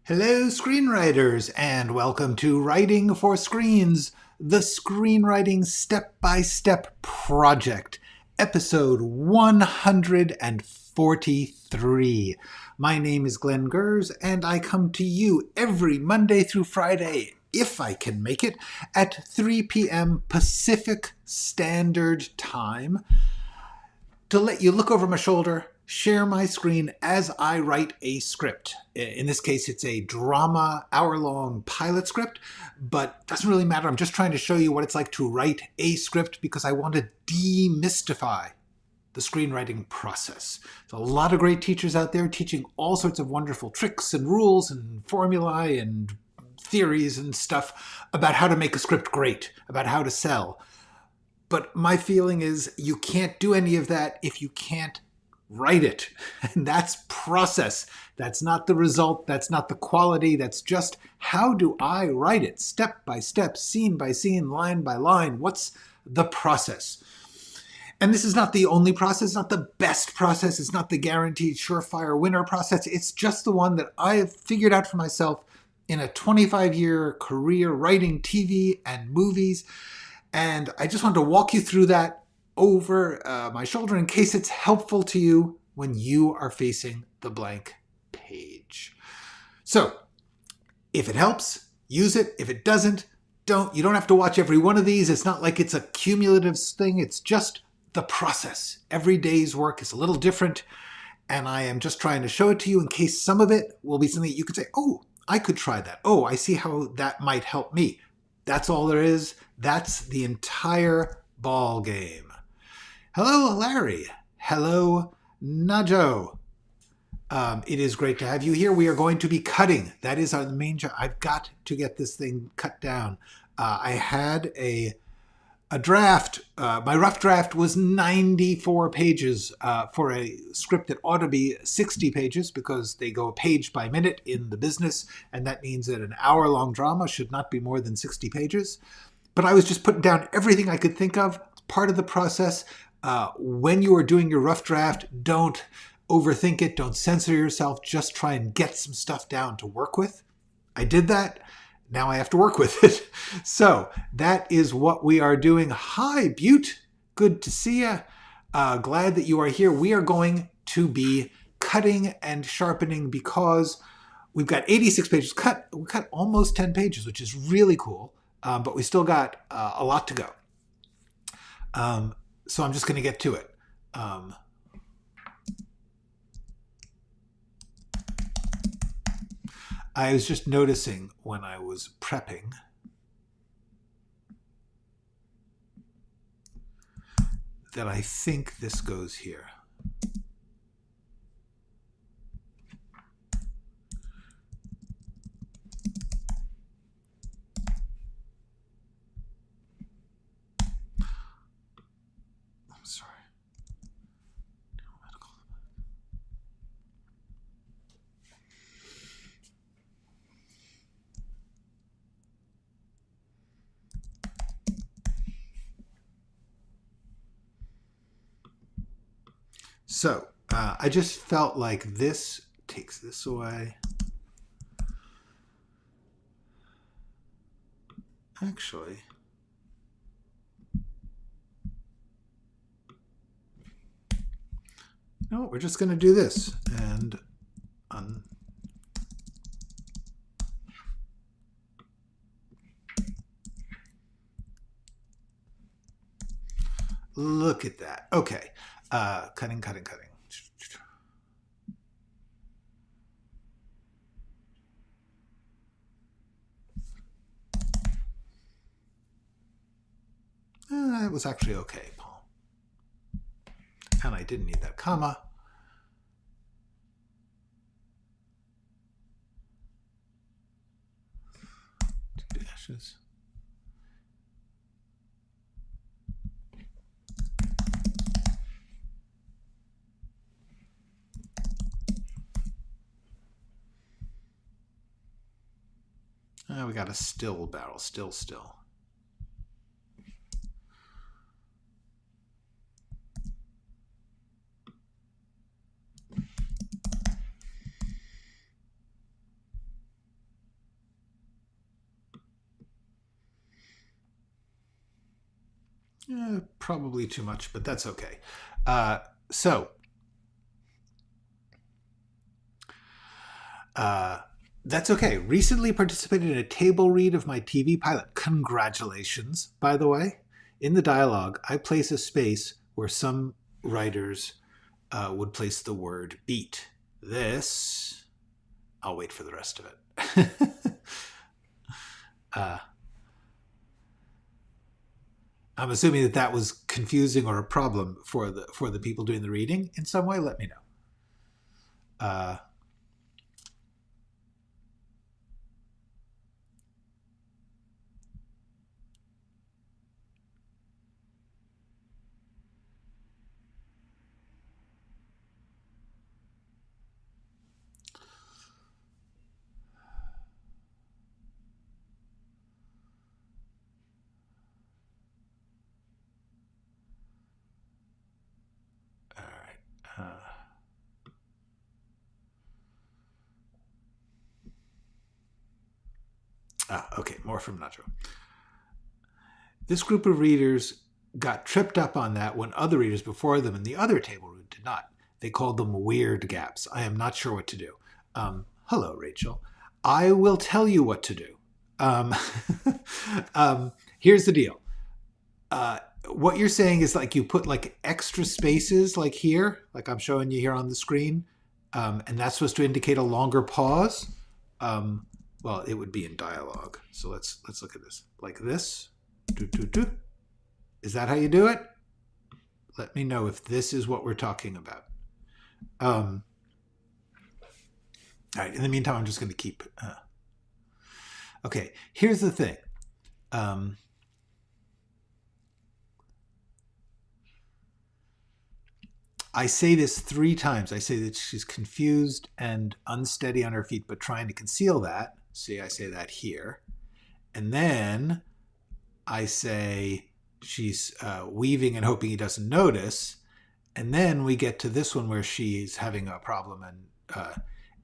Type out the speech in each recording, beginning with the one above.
Hello, screenwriters, and welcome to Writing for Screens, the screenwriting step-by-step project, episode 143. My name is Glenn Gers, and I come to you every Monday through Friday, if I can make it, at 3 p.m. Pacific Standard Time, to let you look over my shoulder, share my screen as I write a script. In this case, it's a drama, hour-long pilot script, but it doesn't really matter. I'm just trying to show you what it's like to write a script because I want to demystify the screenwriting process. There's a lot of great teachers out there teaching all sorts of wonderful tricks and rules and formulae and theories and stuff about how to make a script great, about how to sell. But my feeling is you can't do any of that if you can't write it. And that's process. That's not the result. That's not the quality. That's just how do I write it? Step by step, scene by scene, line by line. What's the process? And this is not the only process, not the best process. It's not the guaranteed surefire winner process. It's just the one that I have figured out for myself in a 25-year career writing TV and movies. And I just wanted to walk you through that over my shoulder in case it's helpful to you when you are facing the blank page. So if it helps, use it. If it doesn't, don't. You don't have to watch every one of these. It's not like it's a cumulative thing. It's just the process. Every day's work is a little different. And I am just trying to show it to you in case some of it will be something that you could say, oh, I could try that. Oh, I see how that might help me. That's all there is. That's the entire ball game. Hello, Larry. Hello, Najo. It is great to have you here. We are going to be cutting. That is our main job. I've got to get this thing cut down. I had a draft. My rough draft was 94 pages for a script that ought to be 60 pages because they go page by minute in the business, and that means that an hour-long drama should not be more than 60 pages. But I was just putting down everything I could think of. Part of the process. When you are doing your rough draft, don't overthink it. Don't censor yourself. Just try and get some stuff down to work with. I did that. Now I have to work with it. So that is what we are doing. Hi, Butte. Good to see you. Glad that you are here. We are going to be cutting and sharpening because we've got 86 pages cut. We cut almost 10 pages, which is really cool. But we still got a lot to go. So I'm just going to get to it. I was just noticing when I was prepping that I think this goes here. I'm sorry. So I just felt like this takes this away. Actually, no, we're just going to do this and look at that. Okay. Cutting. It was actually okay, Paul. And I didn't need that comma. Two dashes. We got a still barrel, still. Probably too much, but that's okay. So that's okay. Recently participated in a table read of my TV pilot. Congratulations, by the way. In the dialogue, I place a space where some writers would place the word beat. This, I'll wait for the rest of it. I'm assuming that that was confusing or a problem for the people doing the reading in some way. Let me know. All right. Okay, more from Nacho. This group of readers got tripped up on that when other readers before them in the other table room did not. They called them weird gaps. I am not sure what to do. Hello, Rachel. I will tell you what to do. Here's the deal. What you're saying is like you put like extra spaces like here, like I'm showing you here on the screen, and that's supposed to indicate a longer pause. Well, it would be in dialogue. So let's look at this. Like this. Is that how you do it? Let me know if this is what we're talking about. All right. In the meantime, I'm just going to keep. Okay. Here's the thing. I say this 3 times. I say that she's confused and unsteady on her feet, but trying to conceal that. See, I say that here. And then I say she's weaving and hoping he doesn't notice. And then we get to this one where she's having a problem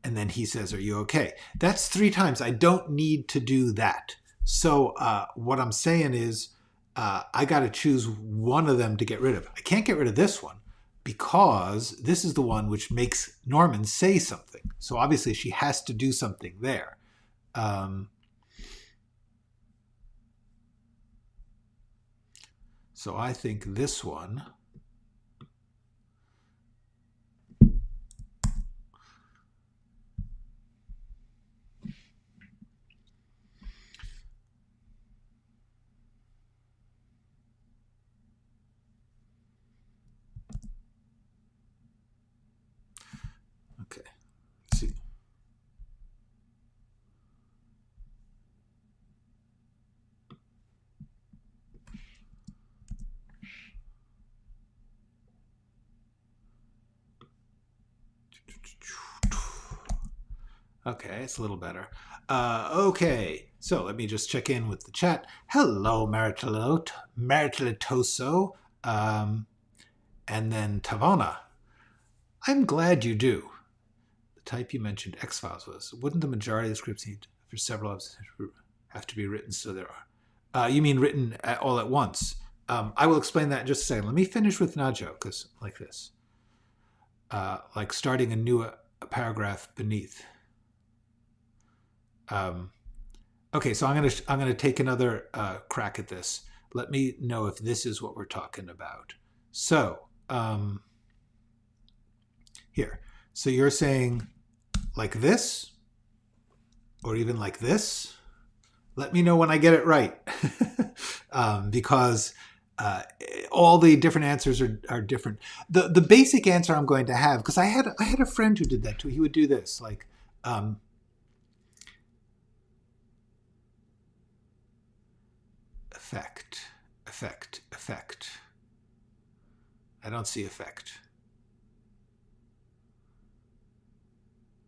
and then he says, are you okay? That's 3 times. I don't need to do that. So what I'm saying is I got to choose one of them to get rid of. I can't get rid of this one because this is the one which makes Norman say something. So obviously she has to do something there. So I think this one. Okay, let's see. Okay, it's a little better. Okay, so let me just check in with the chat. Hello, Maritalitoso, and then Tavana. I'm glad you do. The type you mentioned, X-Files, was. Wouldn't the majority of the scripts need for several episodes have to be written so there are? You mean written all at once? I will explain that in just a second. Let me finish with Najo, because like this. Like starting a new paragraph beneath. Okay, so I'm gonna take another crack at this. Let me know if this is what we're talking about. So here, so you're saying like this, or even like this. Let me know when I get it right, because all the different answers are different. The basic answer I'm going to have, because I had a friend who did that too. He would do this like. Effect. I don't see effect.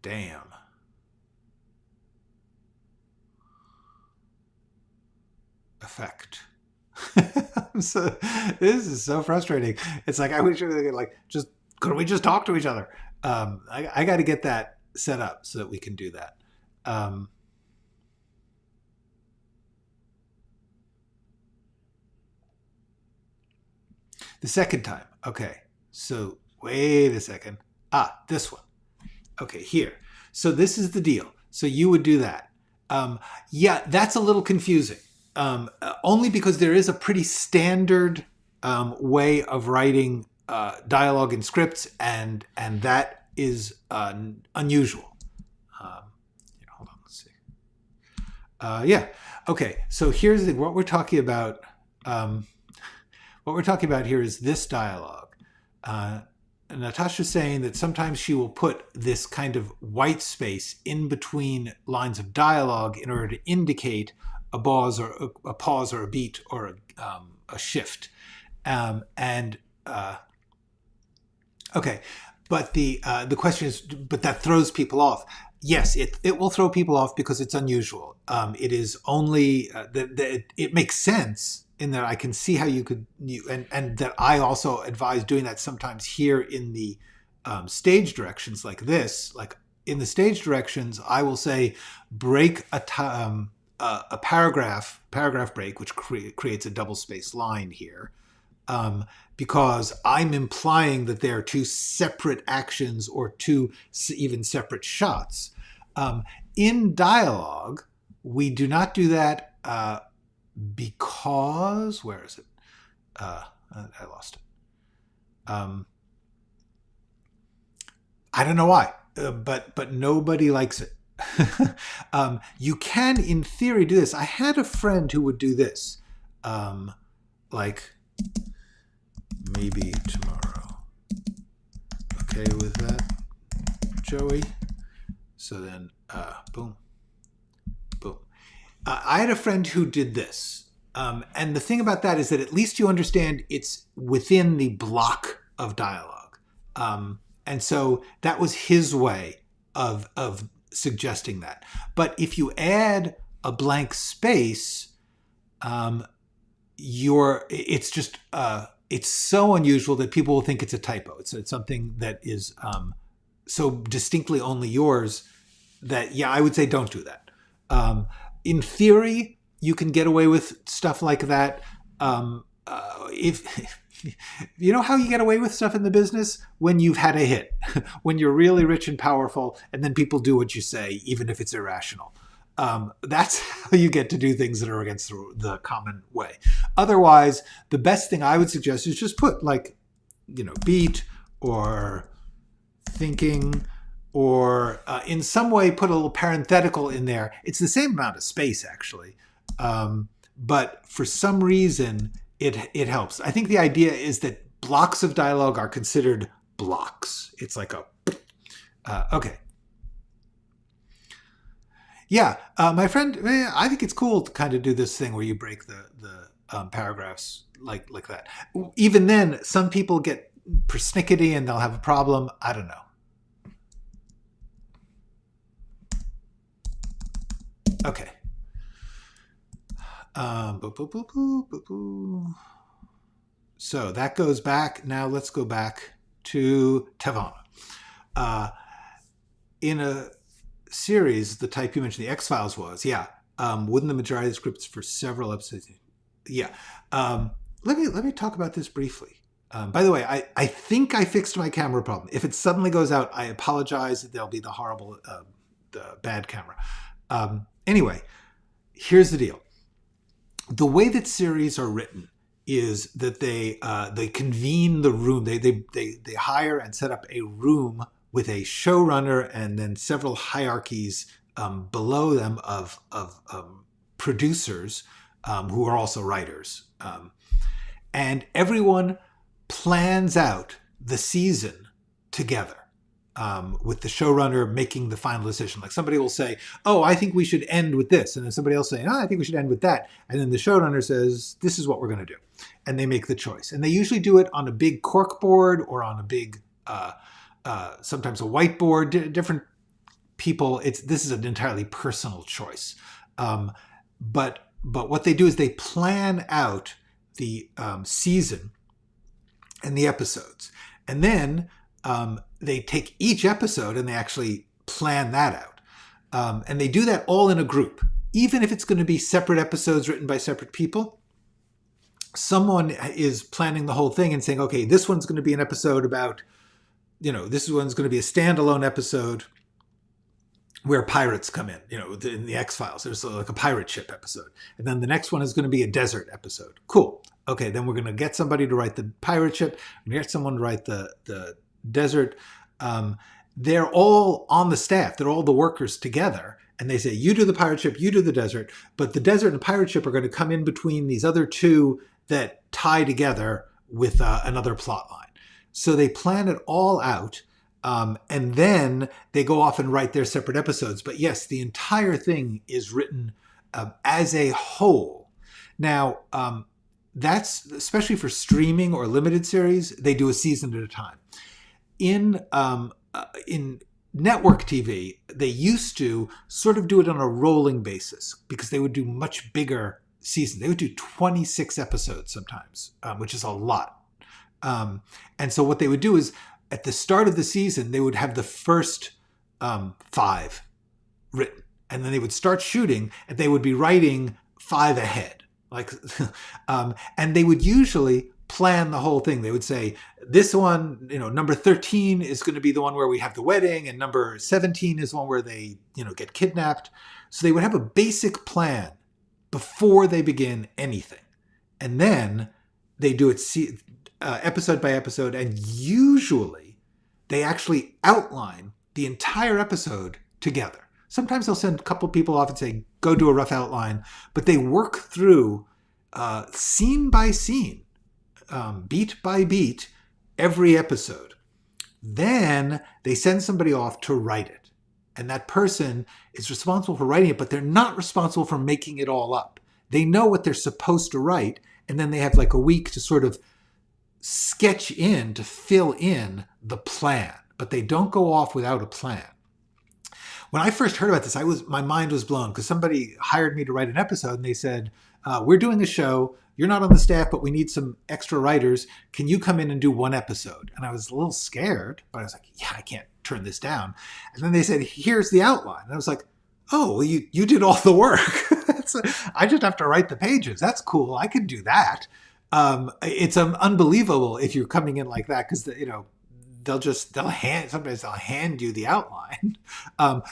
Damn. Effect. So, this is so frustrating. It's like I wish we could couldn't we just talk to each other? I got to get that set up so that we can do that. The second time. Okay. So wait a second. This one. Okay, here. So this is the deal. So you would do that. Yeah, that's a little confusing. Only because there is a pretty standard way of writing dialogue in scripts, and that is unusual. Hold on, let's see. Yeah. Okay. So here's the thing. What we're talking about. What we're talking about here is this dialogue. Natasha's saying that sometimes she will put this kind of white space in between lines of dialogue in order to indicate a pause or a beat or a shift. Okay, but the question is, but that throws people off. Yes, it will throw people off because it's unusual. It is only it makes sense in that I can see how you could, and that I also advise doing that sometimes here in the stage directions like this. Like in the stage directions, I will say break a paragraph break, which creates a double space line here, because I'm implying that there are two separate actions or two even separate shots. In dialogue, we do not do that. Because where is it? I lost it. I don't know why, but nobody likes it. You can, in theory, do this. I had a friend who would do this, like maybe tomorrow. Okay with that, Joey? So then, boom. I had a friend who did this. And the thing about that is that at least you understand it's within the block of dialogue. And so that was his way of suggesting that. But if you add a blank space, it's just it's so unusual that people will think it's a typo. It's something that is so distinctly only yours that, yeah, I would say don't do that. In theory, you can get away with stuff like that. If you know how you get away with stuff in the business? When you've had a hit, when you're really rich and powerful, and then people do what you say, even if it's irrational. That's how you get to do things that are against the common way. Otherwise, the best thing I would suggest is just put beat or thinking, or in some way put a little parenthetical in there. It's the same amount of space, actually. But for some reason, it helps. I think the idea is that blocks of dialogue are considered blocks. It's like okay. Yeah, my friend, I think it's cool to kind of do this thing where you break the paragraphs like that. Even then, some people get persnickety and they'll have a problem. I don't know. Okay. So that goes back. Now let's go back to Tavana. In a series, the type you mentioned, the X-Files was, wouldn't the majority of the scripts for several episodes? Yeah. Let me talk about this briefly. By the way, I think I fixed my camera problem. If it suddenly goes out, I apologize. There'll be the horrible, the bad camera. Anyway, here's the deal. The way that series are written is that they convene the room. They hire and set up a room with a showrunner and then several hierarchies below them of producers who are also writers. And everyone plans out the season together. With the showrunner making the final decision. Like somebody will say, oh, I think we should end with this. And then somebody else saying, oh, I think we should end with that. And then the showrunner says, this is what we're going to do. And they make the choice. And they usually do it on a big cork board or on a big, sometimes a whiteboard, different people. This is an entirely personal choice. But what they do is they plan out the season and the episodes. And then they take each episode and they actually plan that out. And they do that all in a group. Even if it's going to be separate episodes written by separate people, someone is planning the whole thing and saying, okay, this one's going to be an episode about, this one's going to be a standalone episode where pirates come in, in the X-Files. There's like a pirate ship episode. And then the next one is going to be a desert episode. Cool. Okay, then we're going to get somebody to write the pirate ship. We're going to get someone to write the desert. They're all on the staff. They're all the workers together. And they say, you do the pirate ship, you do the desert. But the desert and pirate ship are going to come in between these other two that tie together with another plot line. So they plan it all out. And then they go off and write their separate episodes. But yes, the entire thing is written as a whole. Now, that's especially for streaming or limited series, they do a season at a time. In network TV, they used to sort of do it on a rolling basis because they would do much bigger seasons. They would do 26 episodes sometimes, which is a lot. And so what they would do is, at the start of the season, they would have the first 5 written, and then they would start shooting, and they would be writing 5 ahead. And they would usually plan the whole thing. They would say, this one, number 13 is going to be the one where we have the wedding, and number 17 is one where they, get kidnapped. So they would have a basic plan before they begin anything, and then they do it episode by episode, and usually they actually outline the entire episode together. Sometimes they'll send a couple people off and say, go do a rough outline, but they work through scene by scene, beat by beat, every episode. Then they send somebody off to write it. And that person is responsible for writing it, but they're not responsible for making it all up. They know what they're supposed to write, and then they have like a week to sort of sketch in, to fill in the plan, but they don't go off without a plan. When I first heard about this, my mind was blown because somebody hired me to write an episode, and they said, we're doing a show. You're not on the staff, but we need some extra writers. Can you come in and do 1 episode? And I was a little scared, but I was like, yeah, I can't turn this down. And then they said, here's the outline. And I was like, oh, well, you did all the work. I just have to write the pages. That's cool. I could do that. It's unbelievable if you're coming in like that, because sometimes they'll hand you the outline.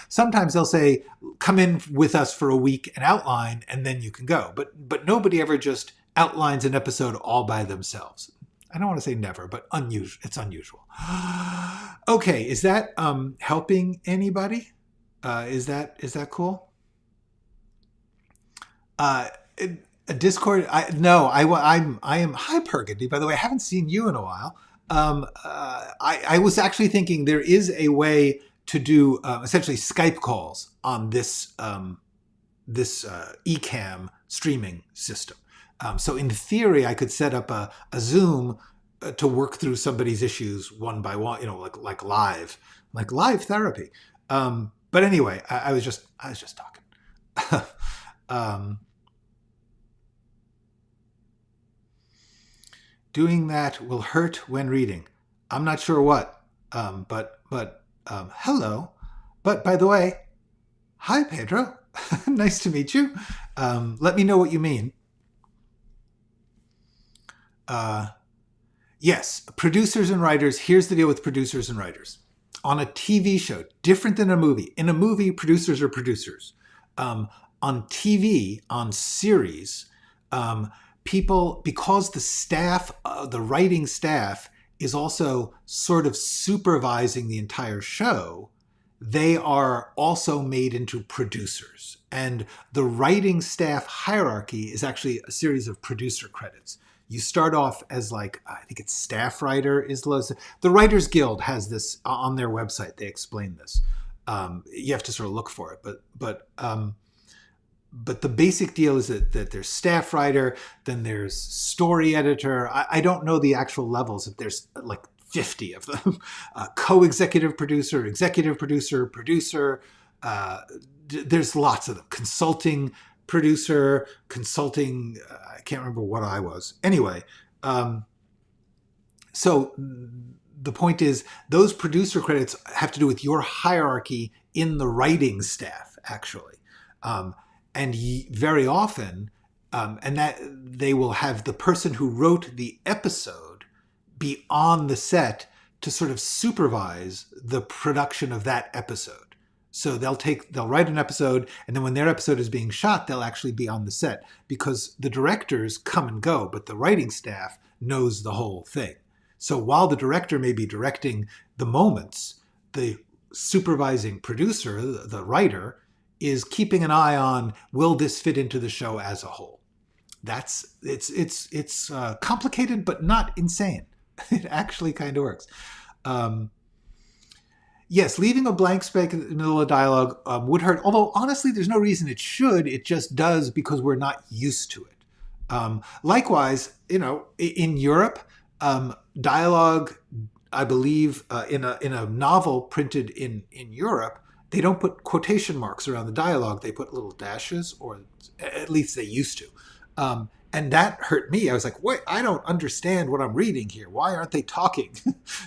Sometimes they'll say, come in with us for a week and outline, and then you can go. But nobody ever just outlines an episode all by themselves. I don't want to say never, but unusual. It's unusual. Okay, is that helping anybody? Is that cool? Discord. I am. Hi, Burgundy. By the way, I haven't seen you in a while. I was actually thinking there is a way to do essentially Skype calls on this Ecamm streaming system. So in theory, I could set up a Zoom to work through somebody's issues one by one. Like live therapy. But anyway, I was just talking. Doing that will hurt when reading. I'm not sure what, but hello. But by the way, hi, Pedro. Nice to meet you. Let me know what you mean. Yes, producers and writers. Here's the deal with producers and writers. On a TV show, different than a movie. In a movie, producers are producers. On TV, on series, people, because the staff, the writing staff is also sort of supervising the entire show, they are also made into producers. And the writing staff hierarchy is actually a series of producer credits. You start off as I think it's staff writer is the Writers Guild has this on their website. They explain this. You have to sort of look for it, but the basic deal is that there's staff writer, then there's story editor. I don't know the actual levels. If there's like 50 of them, co-executive producer, executive producer, producer. There's lots of them. Consulting producer, consulting. I can't remember what I was. Anyway, so the point is those producer credits have to do with your hierarchy in the writing staff, actually. And very often, And that they will have the person who wrote the episode be on the set to sort of supervise the production of that episode. So they'll write an episode, and then when their episode is being shot, they'll actually be on the set, because the directors come and go, but the writing staff knows the whole thing. So while the director may be directing the moments, the supervising producer, the writer, is keeping an eye on, will this fit into the show as a whole? It's complicated, but not insane. It actually kind of works. Yes, leaving a blank space in the middle of dialogue would hurt. Although, honestly, there's no reason it should. It just does because we're not used to it. Likewise, in Europe, dialogue, I believe, in a novel printed in Europe, they don't put quotation marks around the dialogue. They put little dashes, or at least they used to. And that hurt me. I was like, wait, I don't understand what I'm reading here. Why aren't they talking?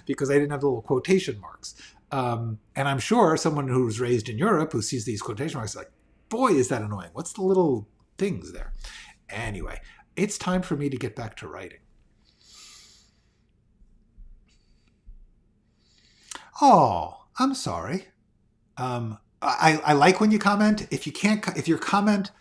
Because I didn't have the little quotation marks. And I'm sure someone who was raised in Europe who sees these quotation marks is like, boy, is that annoying. What's the little things there? Anyway, it's time for me to get back to writing. Oh, I'm sorry. I like when you comment. If your comment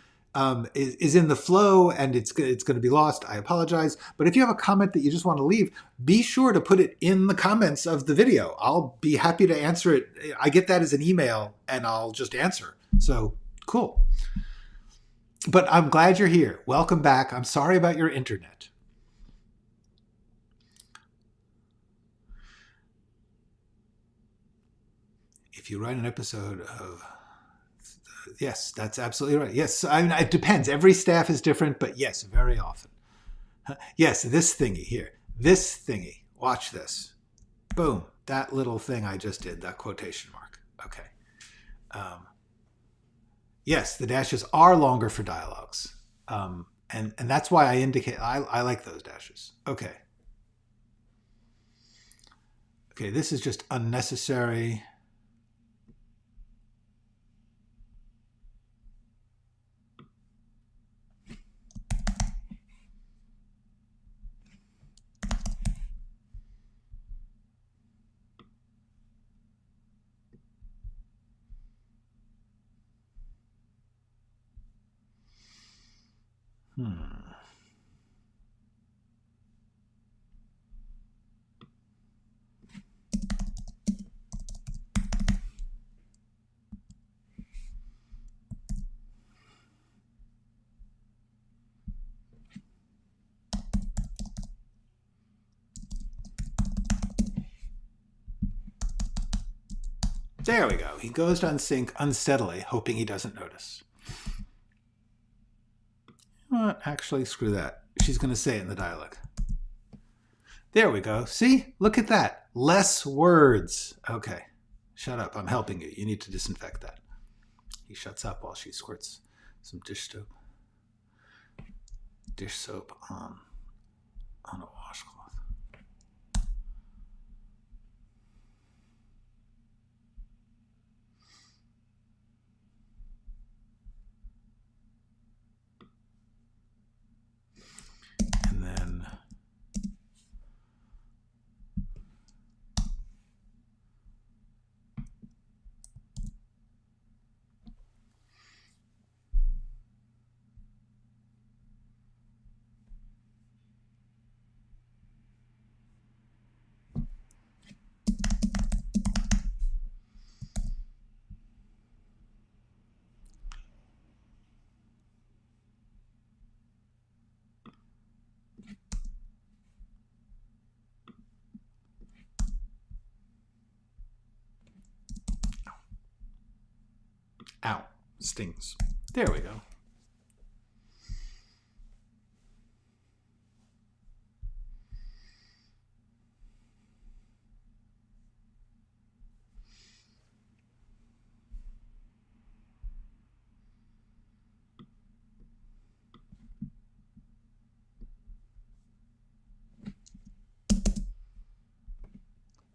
is in the flow and it's going to be lost, I apologize. But if you have a comment that you just want to leave, be sure to put it in the comments of the video. I'll be happy to answer it. I get that as an email and I'll just answer. So cool. But I'm glad you're here. Welcome back. I'm sorry about your internet. If you write an episode of... Yes, that's absolutely right. Yes, it depends. Every staff is different, but yes, very often. Yes, this thingy here. This thingy. Watch this. Boom. That little thing I just did, that quotation mark. Okay. Yes, the dashes are longer for dialogues. And that's why I indicate, I like those dashes. Okay. Okay, this is just unnecessary. There we go. He goes to unsync unsteadily, hoping he doesn't notice. Actually, screw that. She's going to say it in the dialogue. There we go. See? Look at that. Less words. Okay. Shut up. I'm helping you. You need to disinfect that. He shuts up while she squirts some dish soap on a washcloth. And then ow, stings. There we go.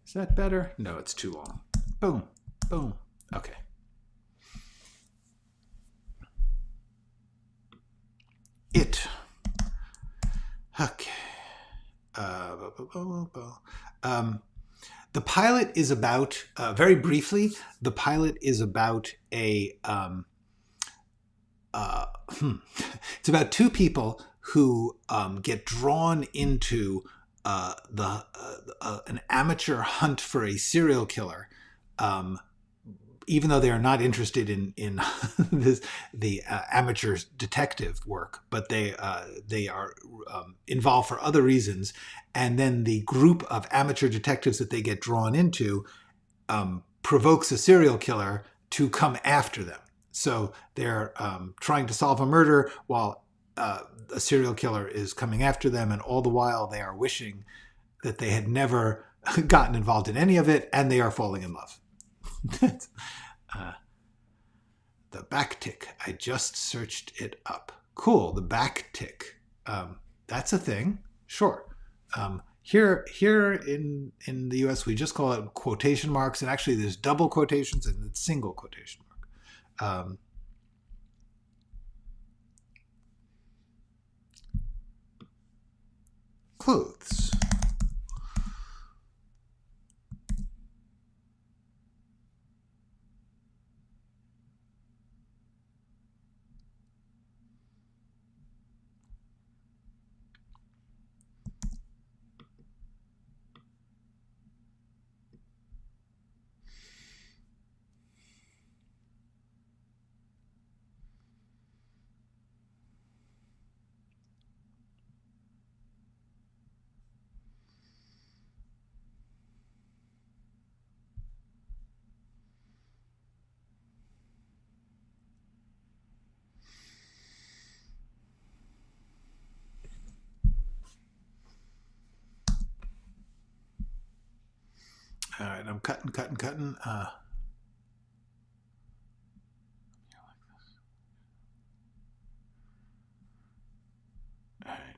Is that better? No, it's too long. Boom, boom. Okay. It. The pilot is about, very briefly, the pilot is about it's about two people who get drawn into an amateur hunt for a serial killer, even though they are not interested in the amateur detective work, but they are involved for other reasons. And then the group of amateur detectives that they get drawn into provokes a serial killer to come after them. So they're trying to solve a murder while a serial killer is coming after them, and all the while they are wishing that they had never gotten involved in any of it, and they are falling in love. The back tick. I just searched it up. Cool. The back tick. That's a thing. Sure. Here in the US, we just call it quotation marks, and actually there's double quotations and it's single quotation mark. Clothes. All right, I'm cutting. All right,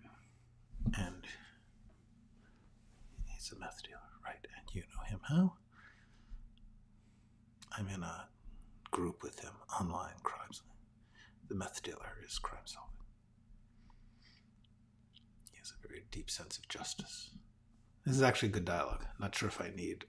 and he's a meth dealer, right? And you know him, how? I'm in a group with him, online crimes. The meth dealer is crime solving. He has a very deep sense of justice. This is actually good dialogue. Not sure if I need.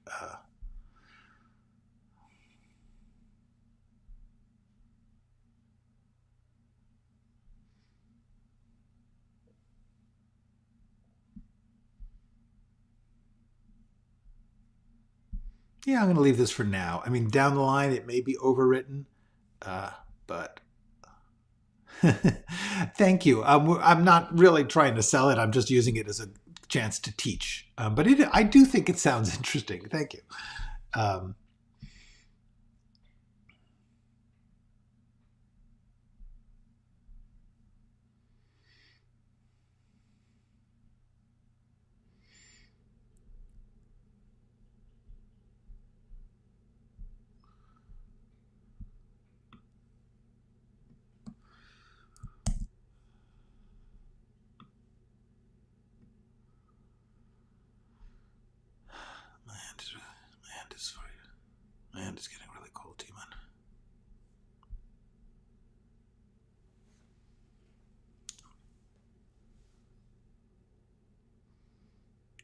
Yeah, I'm going to leave this for now. I mean, down the line, it may be overwritten, but thank you. I'm not really trying to sell it. I'm just using it as a chance to teach. But I do think it sounds interesting. Thank you. My hand is getting really cold, T-Man.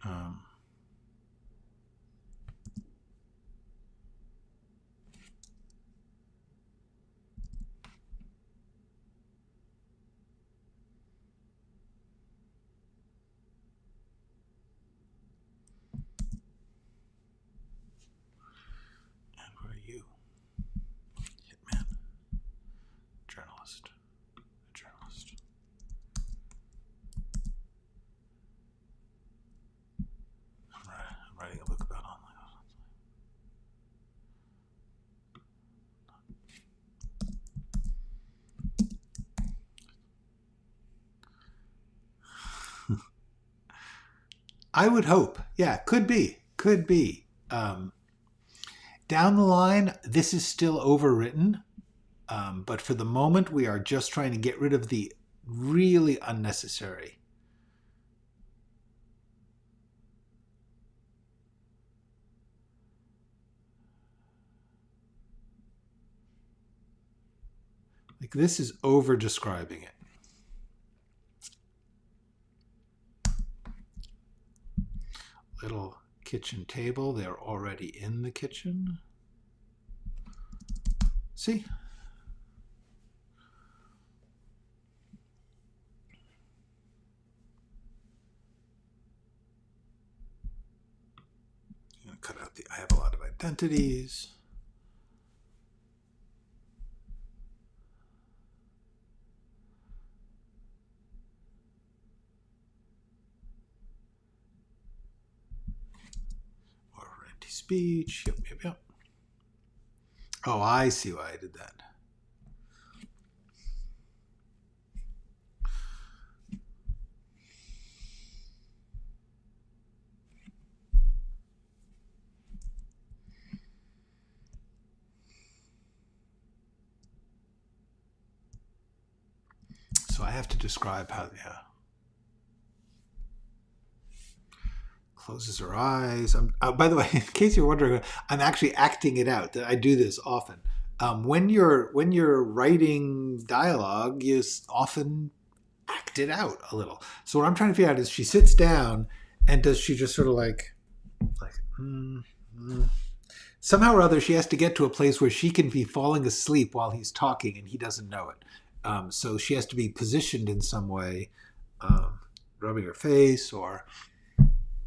And where are you? Hitman. Journalist. I'm writing a book about online. I would hope. Yeah, could be. Down the line, this is still overwritten. But for the moment, we are just trying to get rid of the really unnecessary. Like, this is over describing it. little kitchen table. They're already in the kitchen. See? I'm going to cut out I have a lot of identities. Or empty speech. Yep. Oh, I see why I did that. So I have to describe how, closes her eyes. By the way, in case you're wondering, I'm actually acting it out. I do this often. When you're writing dialogue, you often act it out a little. So what I'm trying to figure out is she sits down, and does she just sort of like somehow or other she has to get to a place where she can be falling asleep while he's talking and he doesn't know it. So she has to be positioned in some way, rubbing her face or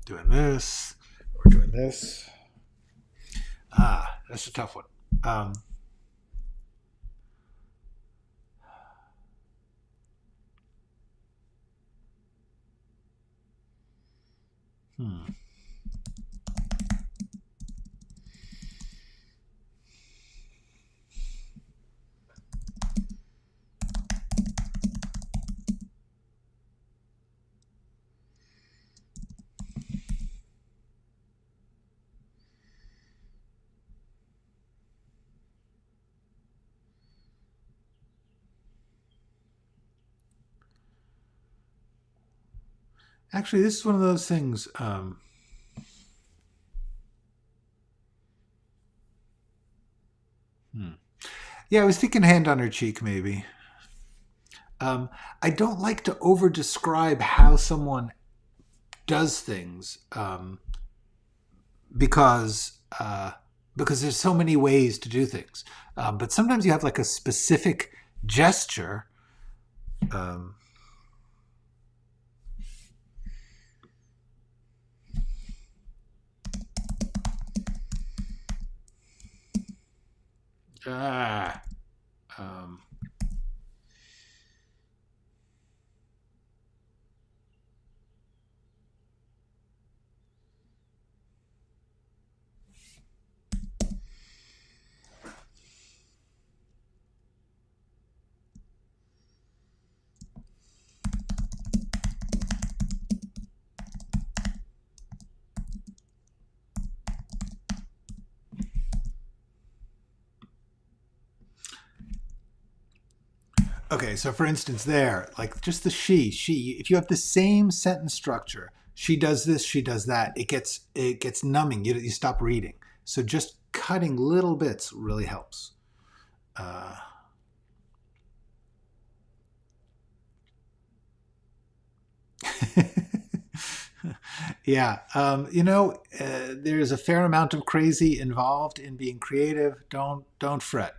doing this or doing this. That's a tough one. Actually, this is one of those things. Yeah, I was thinking hand on her cheek, maybe. I don't like to over describe how someone does things because there's so many ways to do things. But sometimes you have like a specific gesture. Okay, so for instance, there, like just the she, if you have the same sentence structure, she does this, she does that, it gets numbing. You stop reading. So just cutting little bits really helps. Yeah, there's a fair amount of crazy involved in being creative. Don't fret.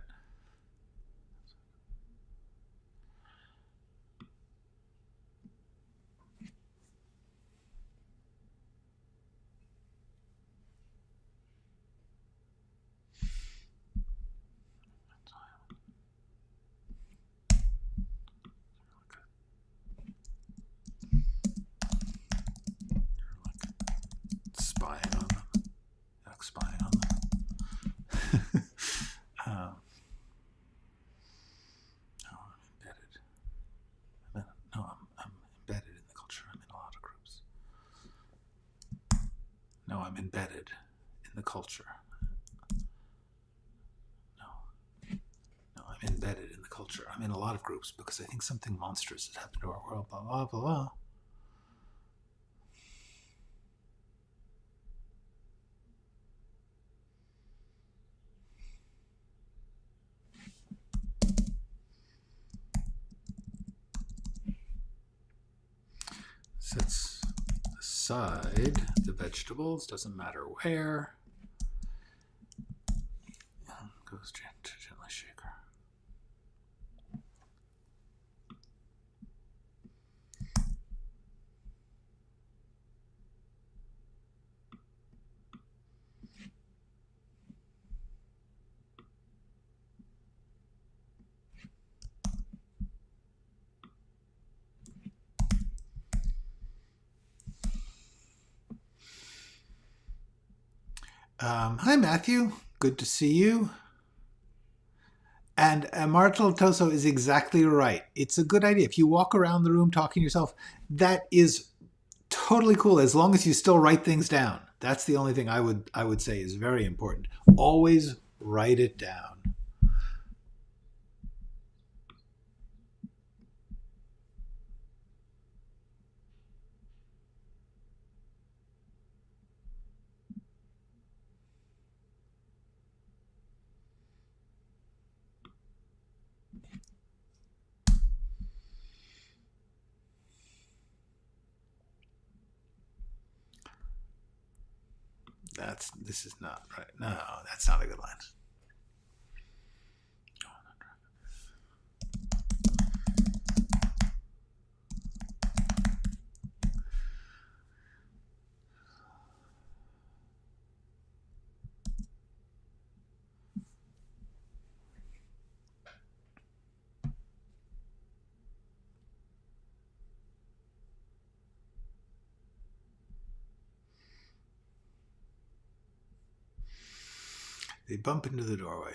Spying on them. Spying on them. I'm embedded in the culture. I'm in a lot of groups. No, I'm embedded in the culture. No, I'm embedded in the culture. I'm in a lot of groups because I think something monstrous has happened to our world. Blah blah blah blah. Sets the inside the vegetables, doesn't matter where. Goes to gently shake her. Hi, Matthew. Good to see you. And Martel Toso is exactly right. It's a good idea. If you walk around the room talking to yourself, that is totally cool, as long as you still write things down. That's the only thing I would say is very important. Always write it down. This is not right. No, that's not a good line. They bump into the doorway.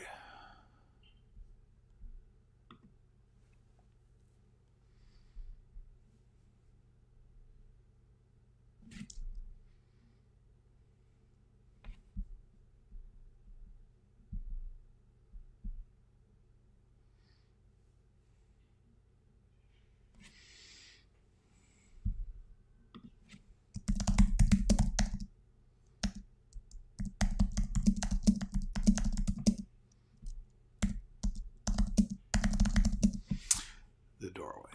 The doorway.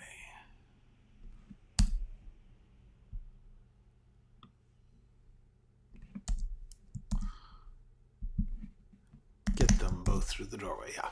Get them both through the doorway, yeah.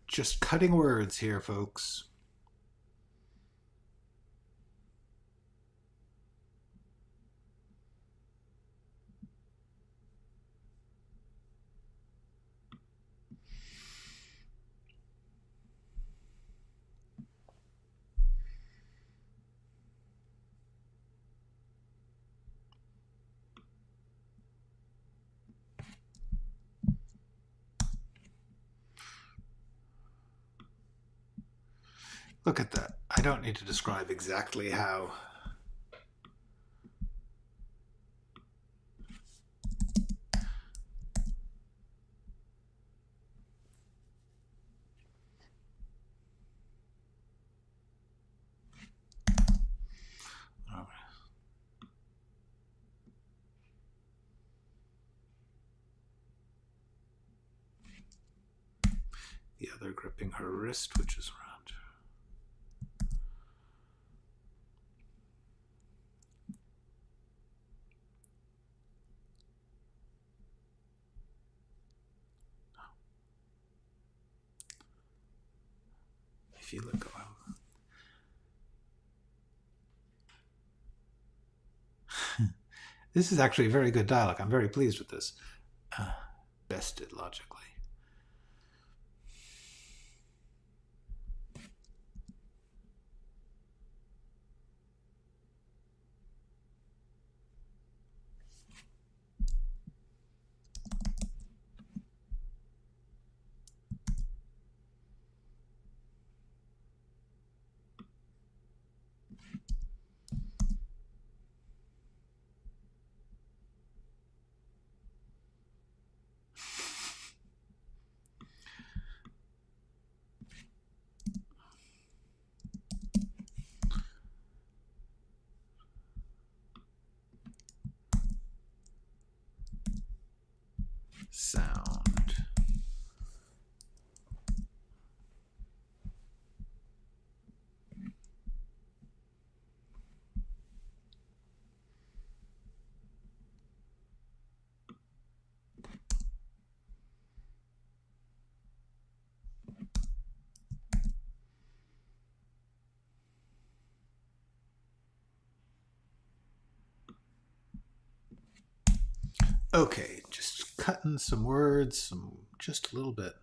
Just cutting words here, folks. Look at that. I don't need to describe exactly how. The other gripping her wrist, which is around. If you look out. This is actually very good dialogue. I'm very pleased with this. Bested logically. Okay, just cutting some words, just a little bit.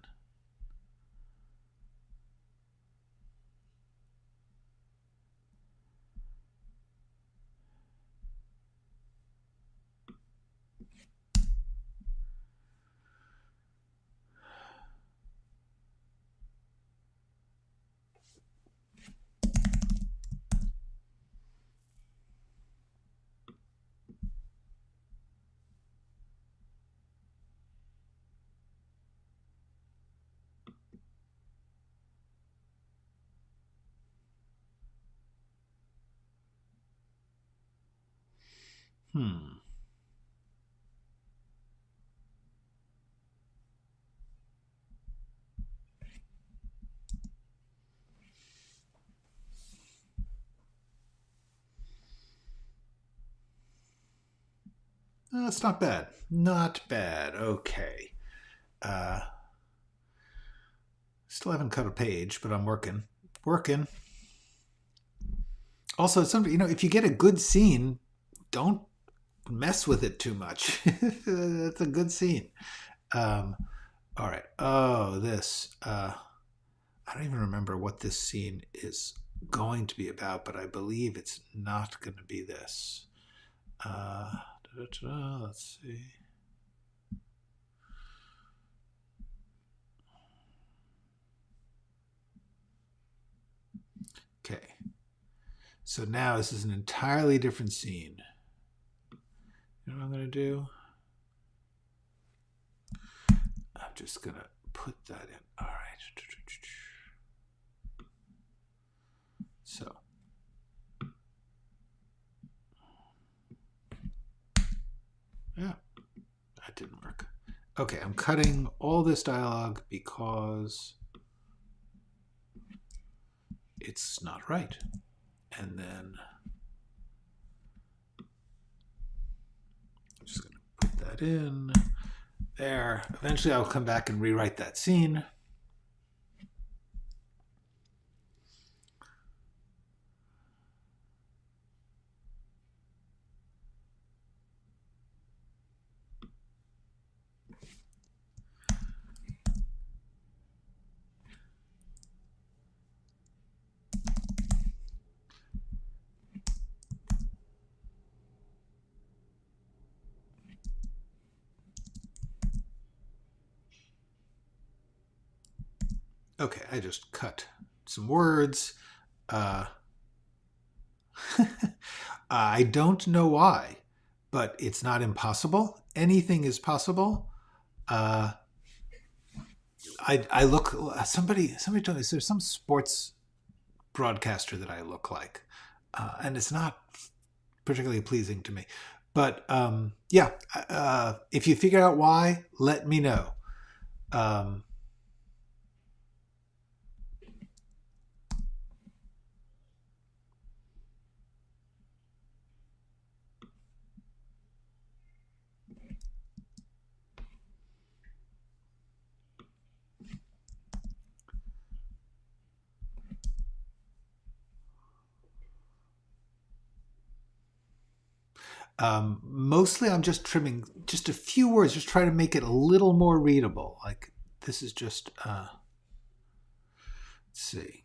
Hmm. That's not bad. Not bad. Okay. Uh, Still haven't cut a page, but I'm working. Working. Also, if you get a good scene, don't mess with it too much. That's a good scene. Um, all right. Oh, this. I don't even remember what this scene is going to be about, but I believe it's not going to be this. Let's see. Okay. So now this is an entirely different scene. You know what I'm going to do? I'm just going to put that in. All right. So. Yeah, that didn't work. Okay, I'm cutting all this dialogue because it's not right. And then I'm just going to put that in there. Eventually I'll come back and rewrite that scene. Okay, I just cut some words. I don't know why, but it's not impossible. Anything is possible. I look. Somebody told me there's some sports broadcaster that I look like, and it's not particularly pleasing to me. But yeah, if you figure out why, let me know. Mostly I'm just trimming just a few words, just trying to make it a little more readable. Like this is just, let's see.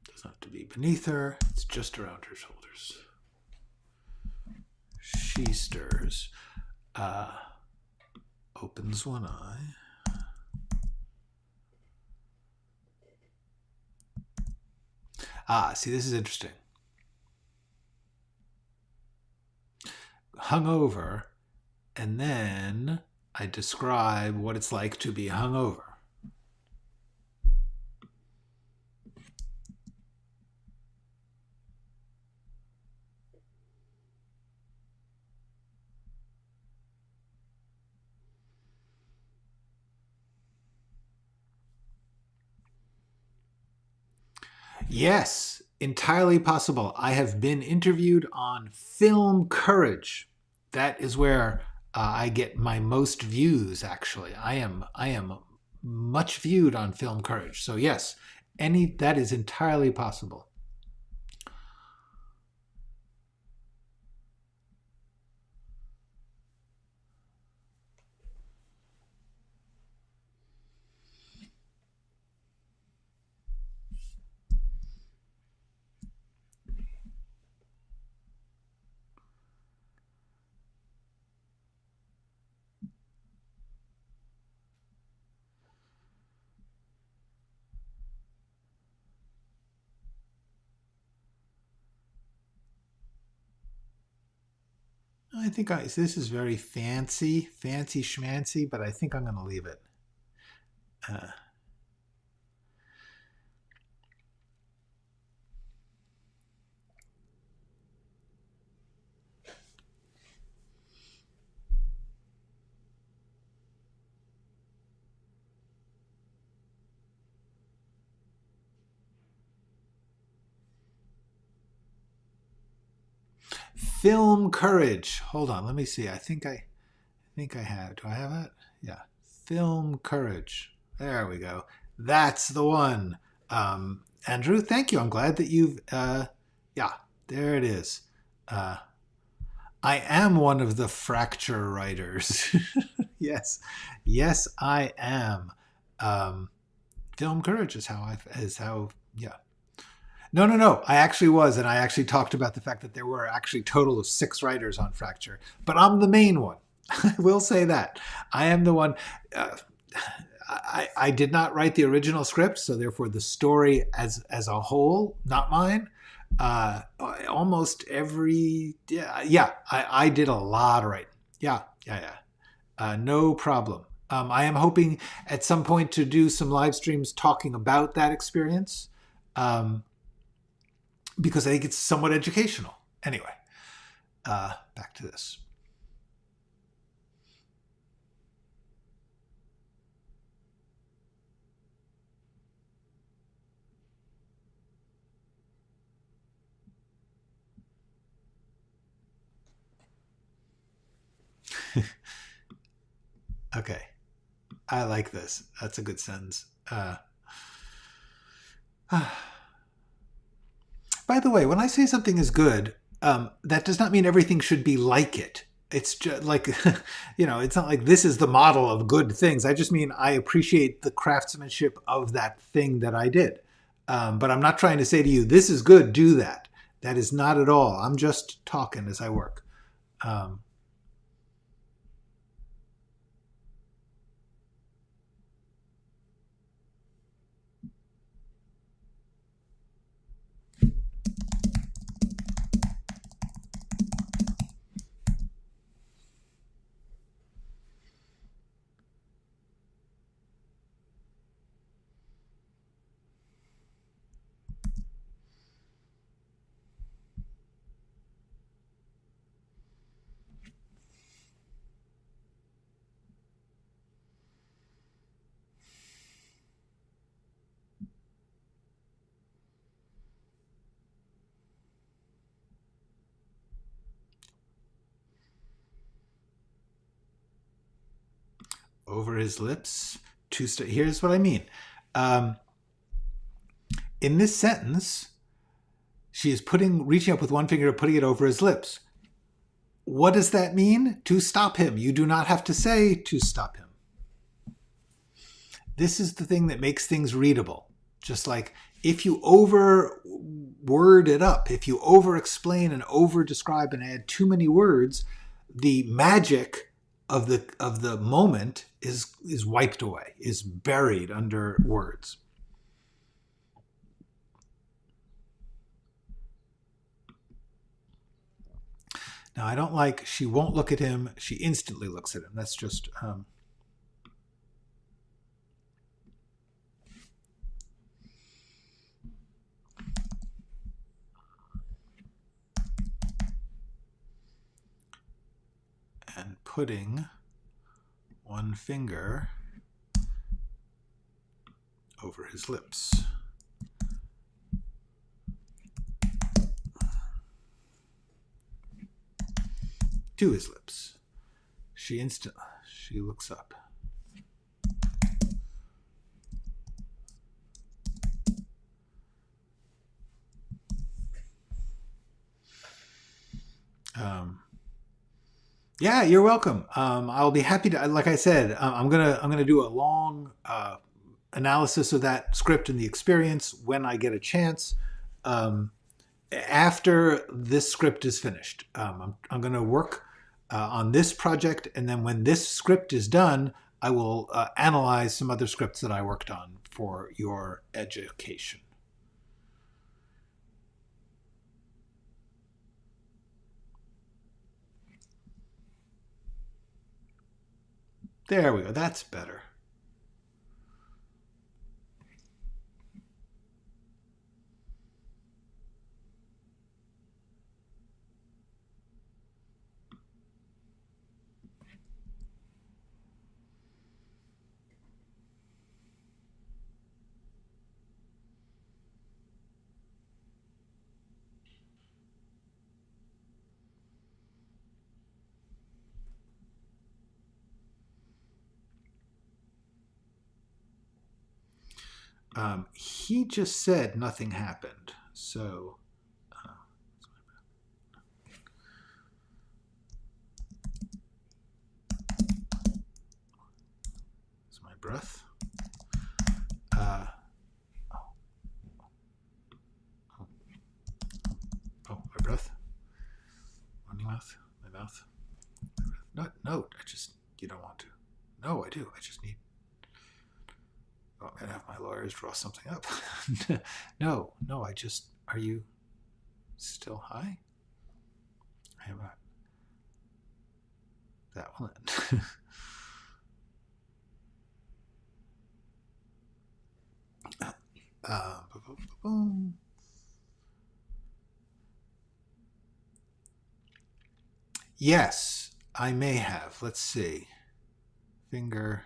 Doesn't have to be beneath her. It's just around her shoulders. She stirs, opens one eye. See, this is interesting. Hungover, and then I describe what it's like to be hungover. Yes, entirely possible. I have been interviewed on Film Courage. That is where I get my most views. Actually, I am much viewed on Film Courage. So yes, that is entirely possible. I think this is very fancy schmancy, but I think I'm going to leave it. Film Courage. Hold on, let me see. I think I have. Do I have it? Yeah. Film Courage. There we go. That's the one. Andrew, thank you. I'm glad that you've yeah, there it is. I am one of the fracture writers. Yes. Yes, I am. Film Courage is how yeah. No. I actually was, and I actually talked about the fact that there were actually a total of 6 writers on Fracture, but I'm the main one. I will say that. I am the one. I did not write the original script, so therefore the story as a whole, not mine. Almost every I did a lot of writing. Yeah. No problem. I am hoping at some point to do some live streams talking about that experience. Because I think it's somewhat educational. Anyway, back to this. Okay. I like this. That's a good sentence. By the way, when I say something is good, that does not mean everything should be like it. It's just like, it's not like this is the model of good things. I just mean I appreciate the craftsmanship of that thing that I did. But I'm not trying to say to you, this is good, do that. That is not at all. I'm just talking as I work. Over his lips. Here's what I mean. In this sentence, she is reaching up with one finger, putting it over his lips. What does that mean? To stop him. You do not have to say to stop him. This is the thing that makes things readable. Just like if you over word it up, if you over explain and over describe and add too many words, the magic of the moment is wiped away, is buried under words. Now, I don't like she won't look at him. She instantly looks at him. That's just and putting one finger over his lips. To his lips. She looks up. Um, yeah, you're welcome. I'll be happy to. Like I said, I'm gonna do a long analysis of that script and the experience when I get a chance. Um, After this script is finished, I'm going to work on this project, and then when this script is done, I will analyze some other scripts that I worked on for your education. There we go. That's better. He just said nothing happened. So it's my breath. Oh, my breath. Running mouth. My mouth. No, no. I just. You don't want to. No, I do. I just need. Oh, I'm gonna have my lawyers draw something up. No, no. I just. Are you still high? I am not. That one. Yes, I may have. Let's see. Finger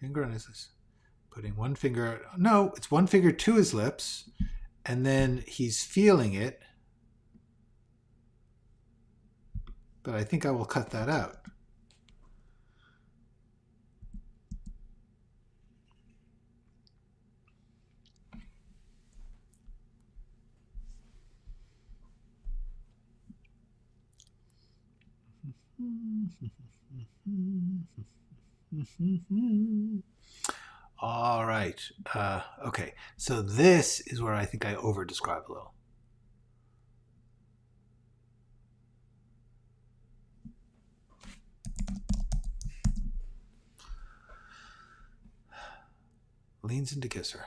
on his. Putting one finger. No, it's one finger to his lips, and then he's feeling it. But I think I will cut that out. All right. Okay. So this is where I think I over describe a little. Leans in to kiss her.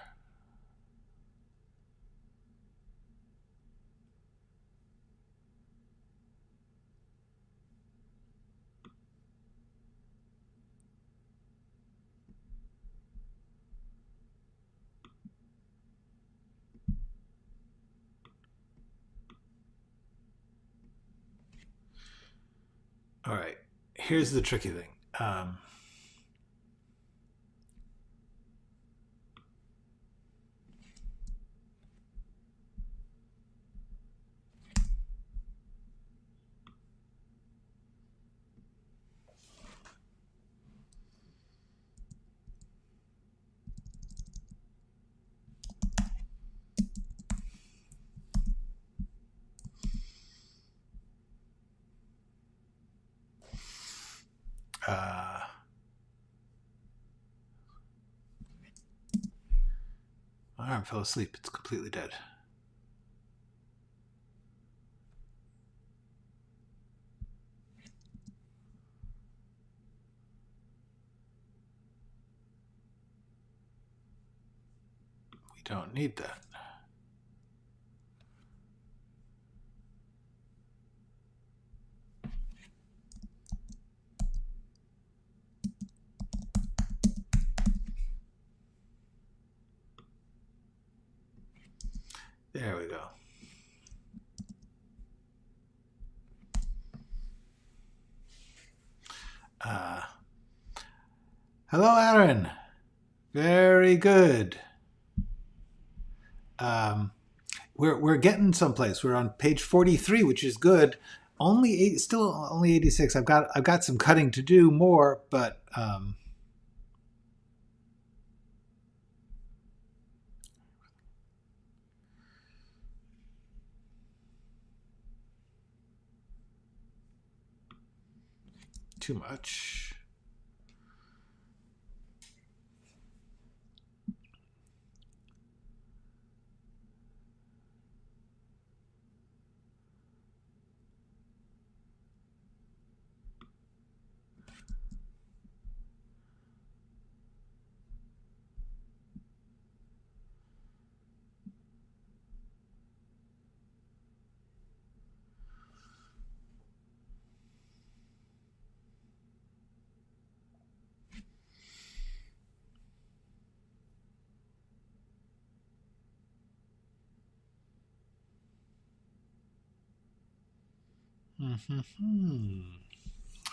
All right. Here's the tricky thing. My arm fell asleep. It's completely dead. We don't need that. There we go. Hello, Aaron. Very good. We're getting someplace. We're on page 43, which is good. Still only 86. I've got some cutting to do more, but too much.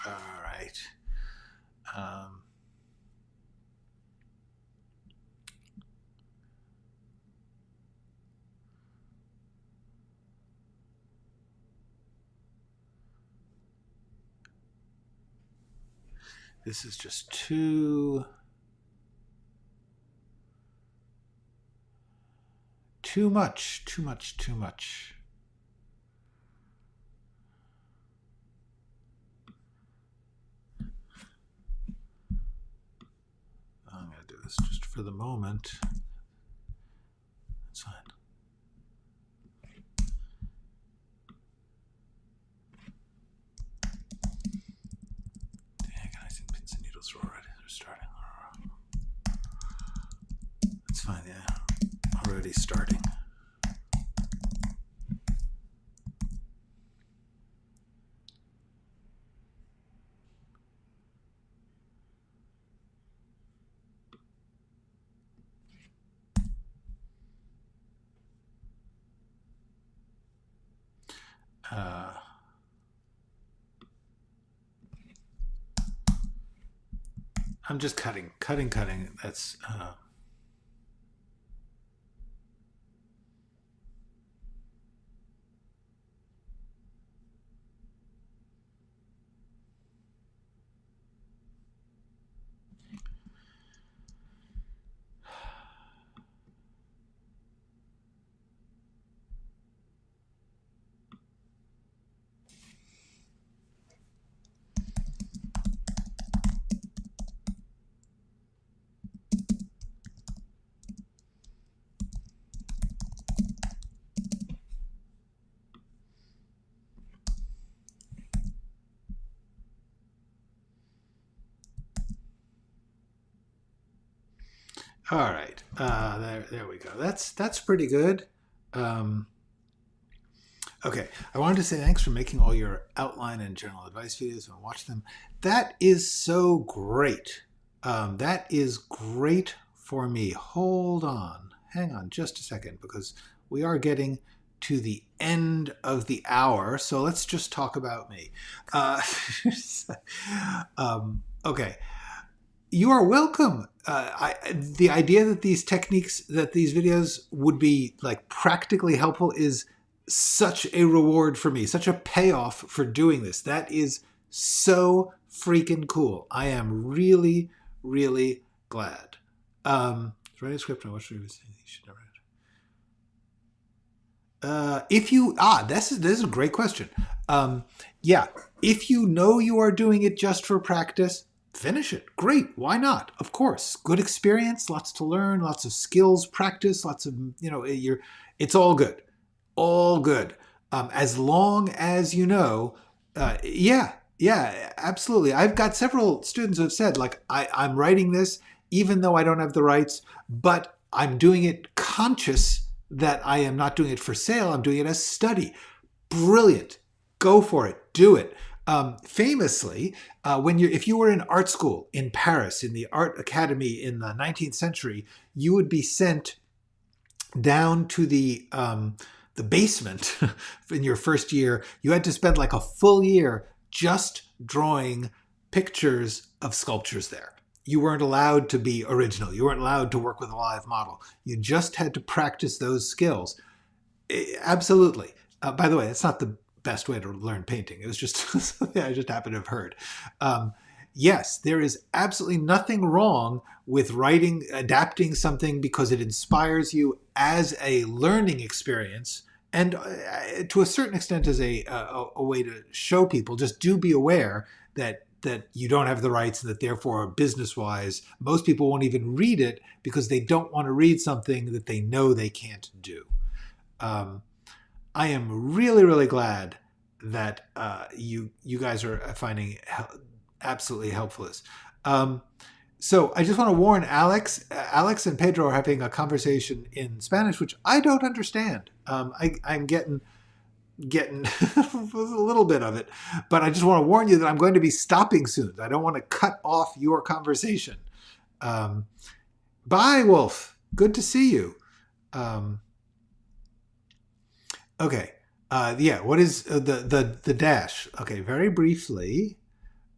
All right. This is just too much. I'm going to do this just for the moment. That's fine. Dang, I think pins and needles are already starting. That's fine, yeah. Already starting. I'm just cutting. That's all right. There we go. That's pretty good. Okay, I wanted to say thanks for making all your outline and general advice videos and watch them. That is so great. That is great for me. Hold on. Hang on just a second, because we are getting to the end of the hour. So let's just talk about me. Okay. You are welcome. The idea that these techniques, that these videos would be like practically helpful is such a reward for me, such a payoff for doing this. That is so freaking cool. I am really, really glad. Write a script on what should you should never if you this is a great question. Yeah, if you know you are doing it just for practice, finish it. Great. Why not? Of course. Good experience, lots to learn, lots of skills, practice, lots of, it's all good. All good. As long as you know, yeah, absolutely. I've got several students who have said, like, I'm writing this even though I don't have the rights, but I'm doing it conscious that I am not doing it for sale. I'm doing it as study. Brilliant. Go for it. Do it. Famously, if you were in art school in Paris, in the art academy in the 19th century, you would be sent down to the basement in your first year. You had to spend like a full year just drawing pictures of sculptures there. You weren't allowed to be original. You weren't allowed to work with a live model. You just had to practice those skills. Absolutely. By the way, that's not the best way to learn painting. It was just something I just happened to have heard. Yes, there is absolutely nothing wrong with adapting something because it inspires you as a learning experience, and to a certain extent as a way to show people. Just do be aware that that you don't have the rights and that therefore business-wise, most people won't even read it because they don't want to read something that they know they can't do. I am really, really glad that you guys are finding absolutely helpful. So I just want to warn Alex. Alex and Pedro are having a conversation in Spanish, which I don't understand. I'm getting a little bit of it, but I just want to warn you that I'm going to be stopping soon. I don't want to cut off your conversation. Bye, Wolf. Good to see you. Okay. Yeah. What is the dash? Okay. Very briefly,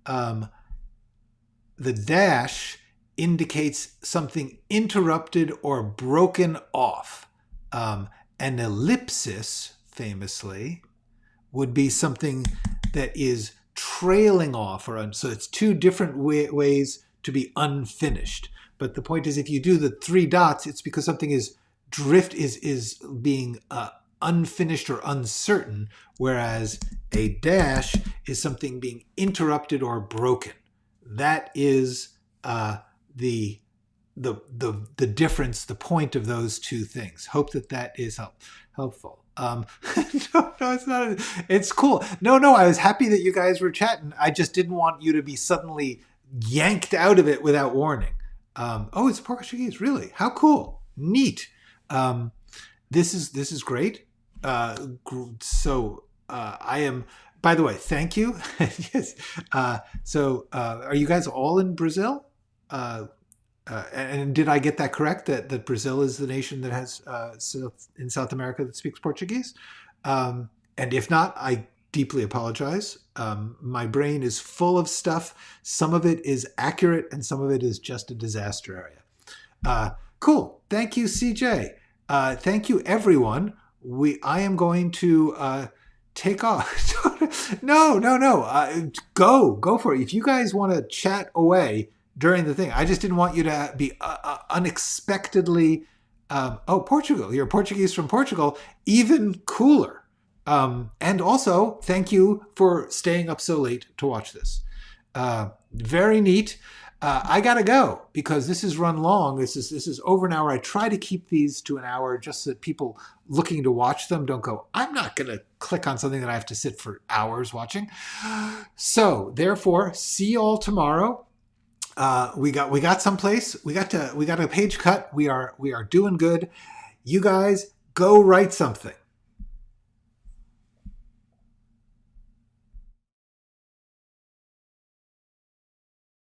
the dash indicates something interrupted or broken off. An ellipsis, famously, would be something that is trailing off, so it's two different ways to be unfinished. But the point is, if you do the three dots, it's because something is being unfinished or uncertain, whereas a dash is something being interrupted or broken. That is the difference, the point of those two things. Hope that is helpful. No, it's not. It's cool. No, I was happy that you guys were chatting. I just didn't want you to be suddenly yanked out of it without warning. Oh, it's Portuguese, really? How cool! Neat. This is great. So I am. By the way, thank you. Yes. So are you guys all in Brazil? And did I get that correct? That Brazil is the nation that has in South America that speaks Portuguese? And if not, I deeply apologize. My brain is full of stuff. Some of it is accurate, and some of it is just a disaster area. Cool. Thank you, CJ. Thank you, everyone. I am going to take off. No. Go for it. If you guys want to chat away during the thing, I just didn't want you to be unexpectedly. Oh, Portugal! You're Portuguese from Portugal. Even cooler. And also, thank you for staying up so late to watch this. Very neat. I gotta go because this is run long. This is over an hour. I try to keep these to an hour just so that people looking to watch them don't go, I'm not gonna click on something that I have to sit for hours watching. So therefore, see you all tomorrow. We got someplace. We got a page cut. We are doing good. You guys go write something.